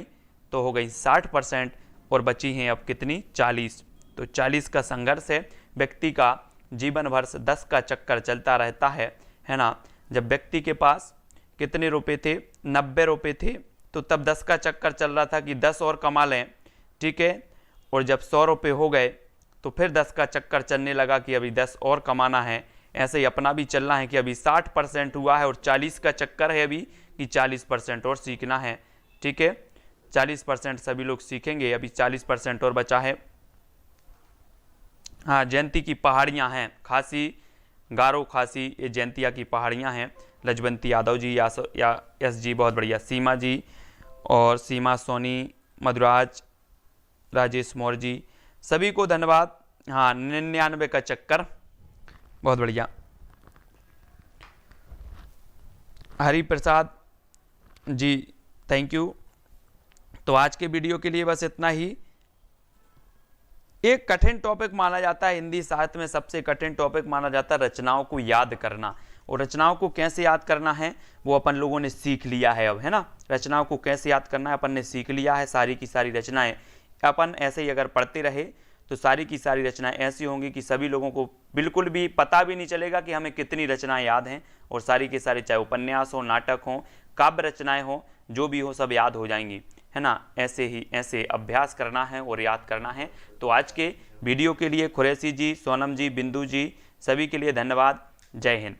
Speaker 1: तो हो गई 60%। और बची हैं अब कितनी? 40। तो 40 का संघर्ष है। व्यक्ति का जीवन भर से 10 का चक्कर चलता रहता है ना। जब व्यक्ति के पास कितने रुपए थे? 90 रुपए थे, तो तब 10 का चक्कर चल रहा था कि 10 और कमा लें। ठीक है। और जब 100 रुपये हो गए तो फिर 10 का चक्कर चलने लगा कि अभी 10 और कमाना है। ऐसे ही अपना भी चलना है कि अभी 60% हुआ है और 40 का चक्कर है अभी कि 40% और सीखना है। ठीक है, 40% सभी लोग सीखेंगे, अभी 40% और बचा है। हाँ, जयंती की पहाड़ियाँ हैं, खासी, गारो खासी, ये जयंतिया की पहाड़ियाँ हैं। लजवंती यादव जी, या एस जी, बहुत बढ़िया। सीमा जी और सीमा सोनी, मधुराज, राजेश मौर्य जी, सभी को धन्यवाद। हाँ, 99 का चक्कर, बहुत बढ़िया। Hari Prasad ji, thank you. तो आज के वीडियो के लिए बस इतना ही। एक कठिन टॉपिक माना जाता है, हिंदी साहित्य में सबसे कठिन टॉपिक माना जाता है रचनाओं को याद करना। और रचनाओं को कैसे याद करना है वो अपन लोगों ने सीख लिया है अब, है ना। रचनाओं को कैसे याद करना है अपन ने सीख लिया है। सारी की सारी रचनाएं अपन ऐसे ही अगर पढ़ते रहे तो सारी की सारी रचनाएं ऐसी होंगी कि सभी लोगों को बिल्कुल भी पता भी नहीं चलेगा कि हमें कितनी रचनाएं याद हैं। और सारी की सारी, चाहे उपन्यास हो, नाटक हो, काव्य रचनाएं हो, जो भी हो, सब याद हो जाएंगी, है ना। ऐसे ही ऐसे अभ्यास करना है और याद करना है। तो आज के वीडियो के लिए कुरैशी जी, सोनम जी, बिंदु जी, सभी के लिए धन्यवाद। जय हिंद।